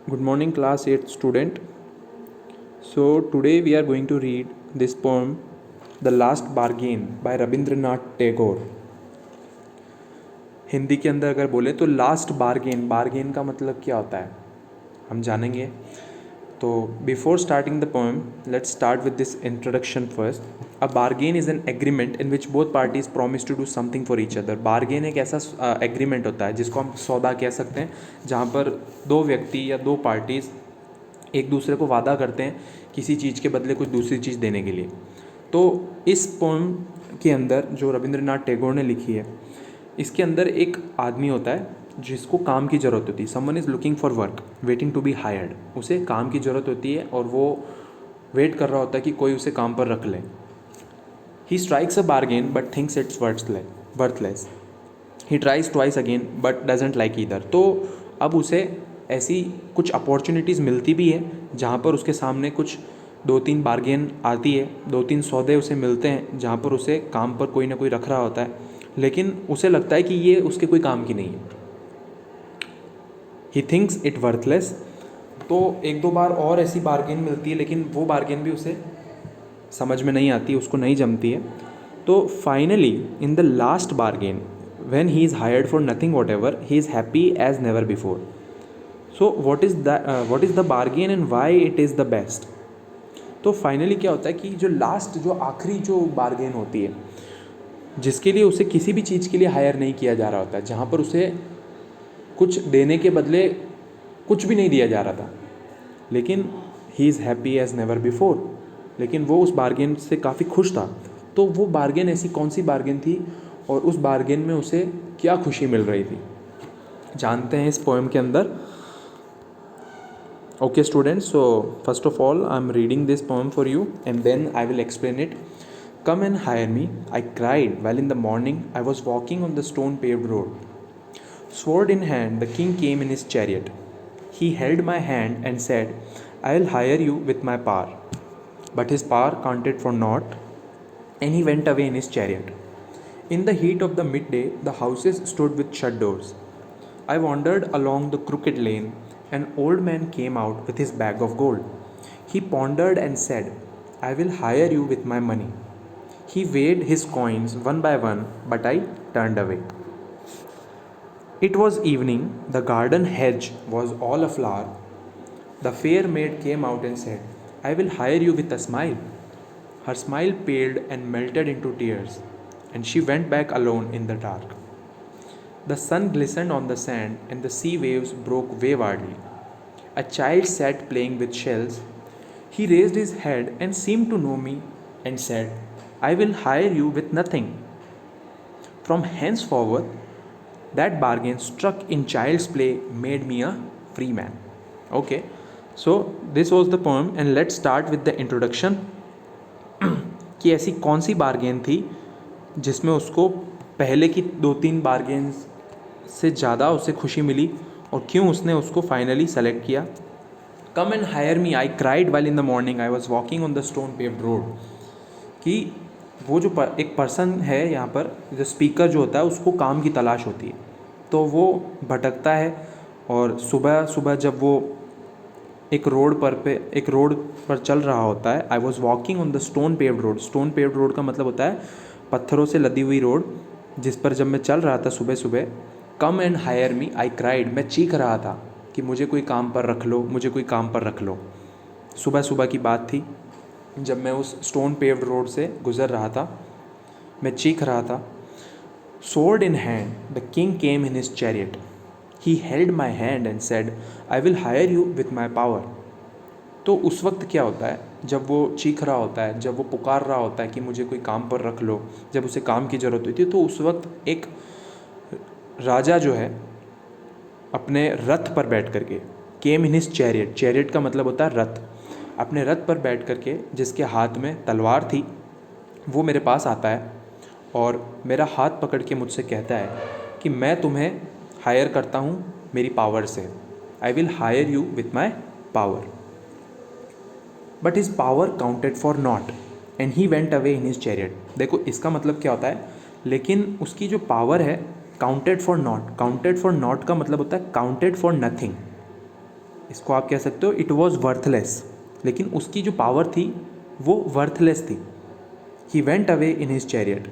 Good morning, class 8 student. So, today we are going to read this poem, The Last Bargain by Rabindranath Tagore. Hindi के अंदर अगर बोले तो last bargain, bargain का मतलब क्या होता है हम जानेंगे. तो before starting the poem let's start with this introduction first. A bargain is an agreement in which both parties promise to do something for each other. Bargain एक ऐसा एग्रीमेंट होता है जिसको हम सौदा कह सकते हैं, जहाँ पर दो व्यक्ति या दो पार्टीज़ एक दूसरे को वादा करते हैं किसी चीज़ के बदले कुछ दूसरी चीज़ देने के लिए. तो इस पोएम के अंदर जो रविंद्रनाथ टैगोर ने लिखी है, इसके अंदर एक आदमी होता है जिसको काम की ज़रूरत होती है. Someone is looking for work waiting to be hired. उसे काम की ज़रूरत होती है और वो वेट कर रहा होता है कि कोई उसे काम पर रख ले. He strikes a bargain but thinks it's worthless. He tries twice again but doesn't like either. तो अब उसे ऐसी कुछ अपॉर्चुनिटीज़ मिलती भी है जहाँ पर उसके सामने कुछ दो तीन बार्गेन आती है, दो तीन सौदे उसे मिलते हैं जहाँ पर उसे काम पर कोई ना कोई रख रहा होता है, लेकिन उसे लगता है कि ये उसके कोई काम की नहीं है. He thinks it worthless. तो एक दो बार और ऐसी बार्गेन मिलती है, लेकिन वो बार्गेन भी उसे समझ में नहीं आती, उसको नहीं जमती है. तो finally in the last bargain when he is hired for nothing whatever, he is happy as never before. So what is the bargain and why it is the best? तो फाइनली क्या होता है कि जो लास्ट, जो आखिरी जो bargain होती है, जिसके लिए उसे किसी भी चीज़ के लिए हायर नहीं किया जा रहा होता है, जहाँ पर उसे कुछ देने के बदले कुछ भी नहीं दिया जा रहा था, लेकिन he is happy as never before. लेकिन वो उस बार्गेन से काफ़ी खुश था. तो वो बार्गेन ऐसी कौन सी बार्गेन थी और उस बार्गेन में उसे क्या खुशी मिल रही थी, जानते हैं इस पोएम के अंदर. Okay students, so first of all I am reading this poem for you and then I will explain it. Come and hire me, I cried while in the morning I was walking on the stone paved road. Sword in hand, the king came in his chariot. He held my hand and said, I will hire you with my power. But his power counted for naught, and he went away in his chariot. In the heat of the midday, the houses stood with shut doors. I wandered along the crooked lane. An old man came out with his bag of gold. He pondered and said, I will hire you with my money. He weighed his coins one by one, but I turned away. It was evening. The garden hedge was all aflower. The fair maid came out and said, I will hire you with a smile. Her smile paled and melted into tears, and she went back alone in the dark. The sun glistened on the sand, and the sea waves broke waywardly. A child sat playing with shells. He raised his head and seemed to know me and said, I will hire you with nothing. From henceforward, that bargain struck in child's play made me a free man. Okay, so this was the poem, and let's start with the introduction. कि ऐसी कौन सी bargain थी जिसमें उसको पहले की दो तीन बार्गेन से ज़्यादा उसे खुशी मिली और क्यों उसने उसको फाइनली सेलेक्ट किया. कम and hire me, I cried while in the morning I was walking on the stone paved road. कि वो जो एक पर्सन है यहाँ पर, जो स्पीकर जो होता है, उसको काम की तलाश होती है, तो वो भटकता है. और सुबह सुबह जब वो एक रोड पर चल रहा होता है, I was walking on the stone paved road. Stone paved road का मतलब होता है पत्थरों से लदी हुई रोड, जिस पर जब मैं चल रहा था सुबह सुबह. कम and hire me, I cried, मैं चीख रहा था कि मुझे कोई काम पर रख लो, मुझे कोई काम पर रख लो. सुबह सुबह की बात थी जब मैं उस स्टोन पेव्ड रोड से गुज़र रहा था, मैं चीख रहा था. Sword in hand, the king came in his chariot. He held my hand and said, I will hire you with my power. तो उस वक्त क्या होता है, जब वो चीख रहा होता है, जब वो पुकार रहा होता है कि मुझे कोई काम पर रख लो, जब उसे काम की ज़रूरत होती है, तो उस वक्त एक राजा जो है अपने रथ पर बैठ करके, केम इन हिज चैरियट, चैरियट का मतलब होता है रथ, अपने रथ पर बैठ करके, जिसके हाथ में तलवार थी, वो मेरे पास आता है और मेरा हाथ पकड़ के मुझसे कहता है कि मैं तुम्हें हायर करता हूँ मेरी पावर से. आई will hire you with my power. But his power counted for not and he went away in his chariot. देखो इसका मतलब क्या होता है, लेकिन उसकी जो पावर है counted for not. Counted for not का मतलब होता है काउंटेड फॉर नथिंग. इसको आप कह सकते हो इट वॉज वर्थलेस, लेकिन उसकी जो पावर थी वो वर्थलेस थी। ही went away in his chariot.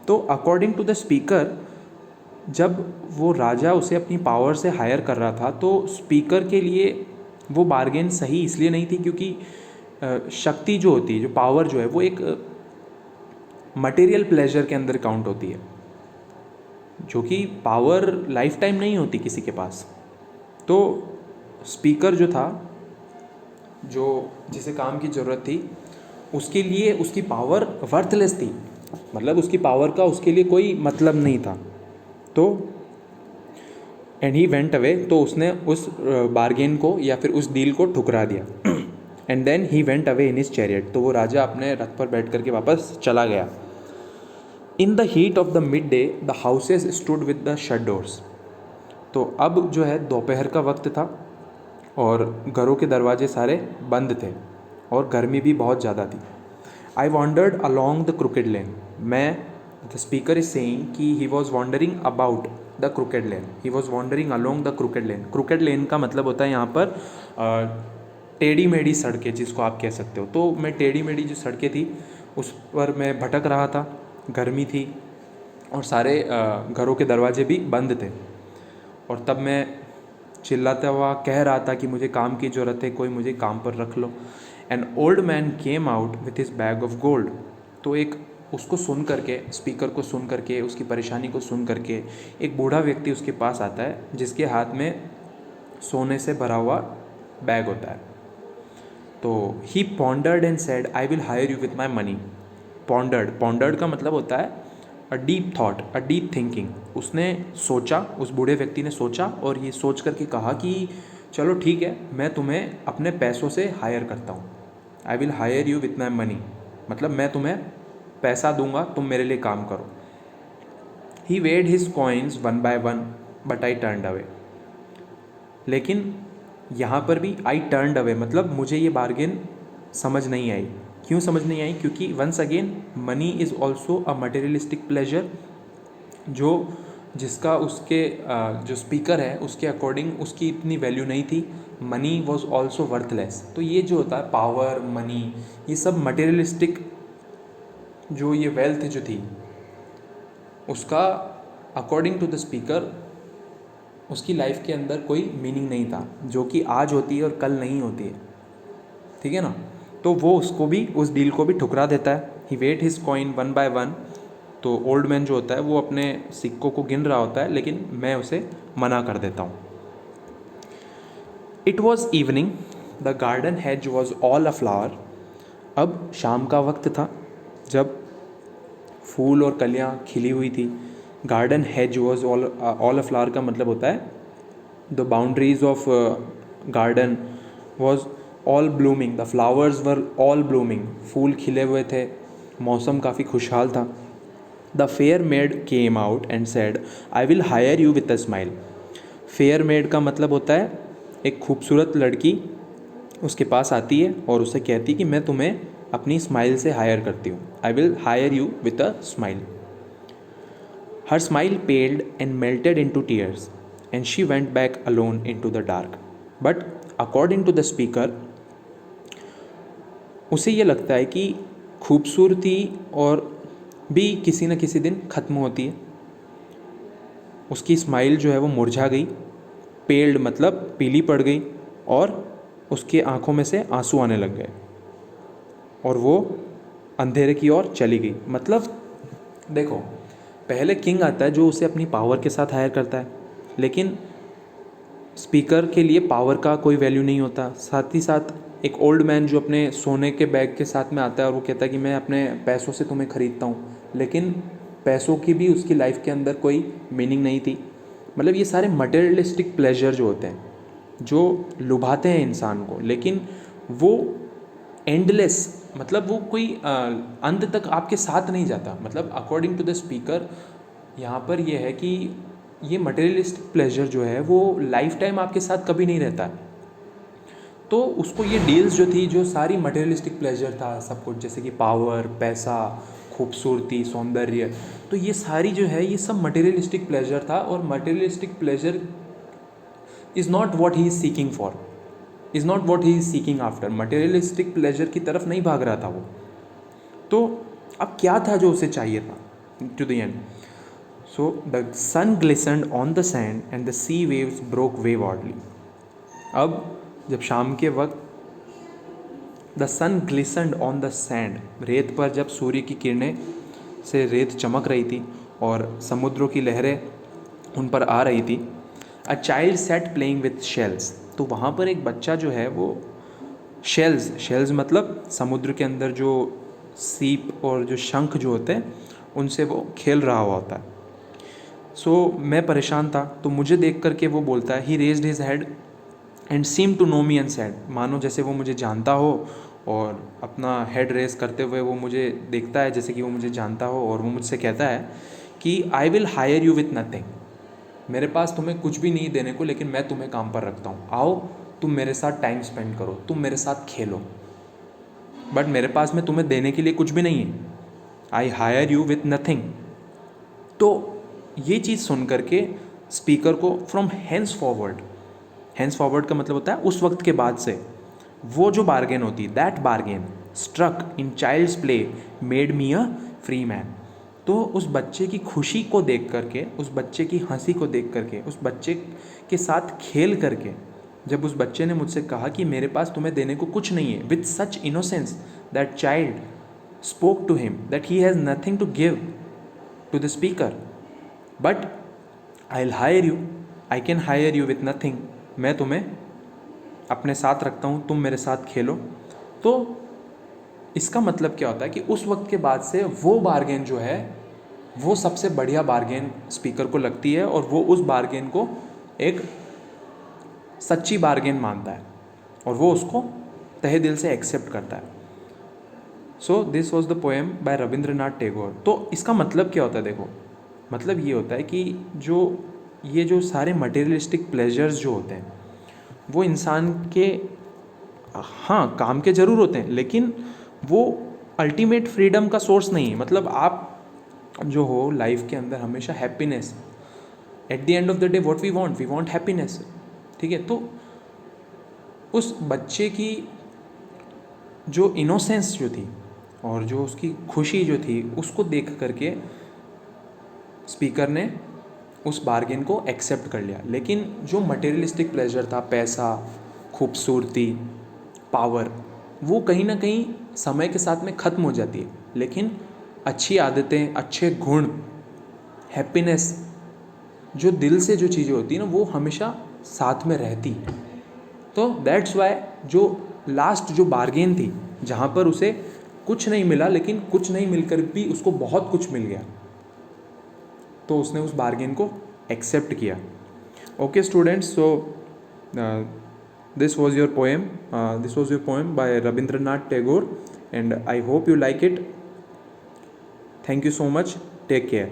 तो अकॉर्डिंग टू द स्पीकर, जब वो राजा उसे अपनी पावर से हायर कर रहा था तो स्पीकर के लिए वो बार्गेन सही इसलिए नहीं थी क्योंकि शक्ति जो होती है, जो पावर जो है, वो एक मटेरियल प्लेजर के अंदर काउंट होती है, जो कि पावर लाइफ टाइम नहीं होती किसी के पास। तो स्पीकर जो था, जो जिसे काम की ज़रूरत थी, उसके लिए उसकी पावर वर्थलेस थी, मतलब उसकी पावर का उसके लिए कोई मतलब नहीं था। तो एंड ही वेंट अवे, तो उसने उस बार्गेन को या फिर उस डील को ठुकरा दिया। And then he went away in his chariot, तो वो राजा अपने रथ पर बैठ करके वापस चला गया। In the heat of the mid day the houses stood with the shut doors. तो अब जो है दोपहर का वक्त था और घरों के दरवाजे सारे बंद थे और गर्मी भी बहुत ज़्यादा थी। I wandered along the crooked lane. The speaker is saying कि he was wandering about the crooked lane, he was wandering along the crooked lane. Crooked lane का मतलब होता है यहाँ पर टेढ़ी मेढ़ी सड़कें, जिसको आप कह सकते हो। तो मैं टेढ़ी मेढ़ी जो सड़कें थी उस पर मैं भटक रहा था, गर्मी थी और सारे घरों के दरवाजे भी बंद थे। और तब मैं चिल्लाता हुआ कह रहा था कि मुझे काम की ज़रूरत है, कोई मुझे काम पर रख लो। An old man came out with his bag of gold. तो एक उसको सुन करके, स्पीकर को सुन करके, उसकी परेशानी को सुन करके एक बूढ़ा व्यक्ति उसके पास आता है जिसके हाथ में सोने से भरा हुआ बैग होता है। तो he pondered and said I will hire you with my money. Pondered का मतलब होता है a deep thought, a deep thinking. उसने सोचा, उस बूढ़े व्यक्ति ने सोचा और ये सोच करके कहा कि चलो ठीक है, मैं तुम्हें अपने पैसों से हायर करता हूँ। आई will hire you with my money, मतलब मैं तुम्हें पैसा दूंगा, तुम मेरे लिए काम करो। He weighed his coins one by one but I turned away. लेकिन यहाँ पर भी आई टर्नड अवे, मतलब मुझे ये बार्गेन समझ नहीं आई। क्यों समझ नहीं आई? क्योंकि once again money is also a materialistic pleasure, जो जिसका उसके जो स्पीकर है उसके अकॉर्डिंग उसकी इतनी वैल्यू नहीं थी। Money was also worthless. तो ये जो होता है पावर, मनी, ये सब मटेरियलिस्टिक, जो ये वेल्थ जो थी उसका अकॉर्डिंग टू द स्पीकर उसकी लाइफ के अंदर कोई मीनिंग नहीं था, जो कि आज होती है और कल नहीं होती है। ठीक है ना? तो वो उसको भी, उस डील को भी ठुकरा देता है। He weighed his coin one by one. तो ओल्ड मैन जो होता है वो अपने सिक्कों को गिन रहा होता है, लेकिन मैं उसे मना कर देता हूँ। It was evening, the garden hedge was all a flower. अब शाम का वक्त था जब फूल और कलियाँ खिली हुई थी। Garden hedge was all a flower का मतलब होता है the boundaries of garden was all blooming, the flowers were all blooming. फूल खिले हुए थे, मौसम काफ़ी खुशहाल था। The fair maid came out and said I will hire you with a smile. Fair maid का मतलब होता है एक खूबसूरत लड़की उसके पास आती है और उसे कहती है कि मैं तुम्हें अपनी स्माइल से हायर करती हूँ। आई will hire you with a smile. Her smile paled and melted into tears, and she went back alone into the dark. But according to the speaker, उसे ये लगता है कि खूबसूरती और भी किसी न किसी दिन ख़त्म होती है। उसकी स्माइल जो है वो मुरझा गई, पेल्ड मतलब पीली पड़ गई, और उसके आँखों में से आंसू आने लग गए और वो अंधेरे की ओर चली गई। मतलब देखो, पहले किंग आता है जो उसे अपनी पावर के साथ हायर करता है, लेकिन स्पीकर के लिए पावर का कोई वैल्यू नहीं होता। साथ ही साथ एक ओल्ड मैन जो अपने सोने के बैग के साथ में आता है और वो कहता है कि मैं अपने पैसों से तुम्हें ख़रीदता हूँ, लेकिन पैसों की भी उसकी लाइफ के अंदर कोई मीनिंग नहीं थी। मतलब ये सारे मटेरियलिस्टिक प्लेजर जो होते हैं, जो लुभाते हैं इंसान को, लेकिन वो एंडलेस, मतलब वो कोई अंत तक आपके साथ नहीं जाता। मतलब अकॉर्डिंग टू द स्पीकर यहाँ पर यह है कि ये मटेरियलिस्टिक प्लेजर जो है वो लाइफ टाइम आपके साथ कभी नहीं रहता है। तो उसको ये डील्स जो थी, जो सारी मटेरियलिस्टिक प्लेजर था सब कुछ, जैसे कि पावर, पैसा, खूबसूरती, सौंदर्य, तो ये सारी जो है ये सब मटेरियलिस्टिक प्लेजर था। और materialistic pleasure is not what he is seeking for. Is not what he is seeking after, materialistic pleasure की तरफ नहीं भाग रहा था वो। तो अब क्या था जो उसे चाहिए था to the end? So the sun glistened on the sand and the sea waves broke waywardly. अब जब शाम के वक्त the sun glistened on the sand, रेत पर जब सूर्य की किरणें से रेत चमक रही थी और समुद्रों की लहरें उन पर आ रही थी। A child set playing with shells, तो वहाँ पर एक बच्चा जो है वो शेल्स मतलब समुद्र के अंदर जो सीप और जो शंख जो होते हैं उनसे वो खेल रहा हुआ होता है। सो मैं परेशान था, तो मुझे देख करके वो बोलता है, he raised his head and seem to know me and said, मानो जैसे वो मुझे जानता हो और अपना हेड रेस करते हुए वो मुझे देखता है जैसे कि वो मुझे जानता हो, और वो मुझसे कहता है कि आई will hire you with nothing, मेरे पास तुम्हें कुछ भी नहीं देने को, लेकिन मैं तुम्हें काम पर रखता हूँ, आओ तुम मेरे साथ टाइम स्पेंड करो, तुम मेरे साथ खेलो, बट मेरे पास में तुम्हें देने के लिए कुछ भी नहीं है, I hire you with nothing. तो ये चीज़ सुन करके स्पीकर को फ्रॉम हैंस फॉरवर्ड का मतलब होता है उस वक्त के बाद से, वो जो बार्गेन होती है, that bargain struck in child's play made me a free man. तो उस बच्चे की खुशी को देख करके, उस बच्चे की हंसी को देख करके, उस बच्चे के साथ खेल करके, जब उस बच्चे ने मुझसे कहा कि मेरे पास तुम्हें देने को कुछ नहीं है, with such innocence that child spoke to him that he has nothing to give to the speaker, but I will hire you, I can hire you with nothing, मैं तुम्हें अपने साथ रखता हूँ, तुम मेरे साथ खेलो। तो इसका मतलब क्या होता है कि उस वक्त के बाद से वो बार्गेन जो है वो सबसे बढ़िया बार्गेन स्पीकर को लगती है, और वो उस बार्गेन को एक सच्ची बार्गेन मानता है और वो उसको तहे दिल से एक्सेप्ट करता है। So this was the poem by Rabindranath Tagore. तो इसका मतलब क्या होता है? देखो, मतलब ये होता है कि ये जो सारे मटेरियलिस्टिक प्लेजर्स जो होते हैं वो इंसान के, हाँ, काम के ज़रूर होते हैं, लेकिन वो अल्टीमेट फ्रीडम का सोर्स नहीं है। मतलब आप जो हो लाइफ के अंदर हमेशा happiness, at the end of the day what we want happiness, ठीक है। तो उस बच्चे की जो इनोसेंस जो थी और जो उसकी खुशी जो थी, उसको देख करके स्पीकर ने उस बार्गेन को एक्सेप्ट कर लिया। लेकिन जो मटेरियलिस्टिक प्लेजर था, पैसा, खूबसूरती, पावर, वो कहीं ना कहीं समय के साथ में ख़त्म हो जाती है, लेकिन अच्छी आदतें, अच्छे गुण, हैप्पीनेस, जो दिल से जो चीज़ें होती हैं ना, वो हमेशा साथ में रहती है। तो दैट्स वाई जो लास्ट जो बार्गेन थी, जहाँ पर उसे कुछ नहीं मिला, लेकिन कुछ नहीं मिलकर भी उसको बहुत कुछ मिल गया, तो उसने उस बार्गेन को एक्सेप्ट किया। Okay students, so this was your poem by Rabindranath Tagore, and I hope you like it. Thank you so much. Take care.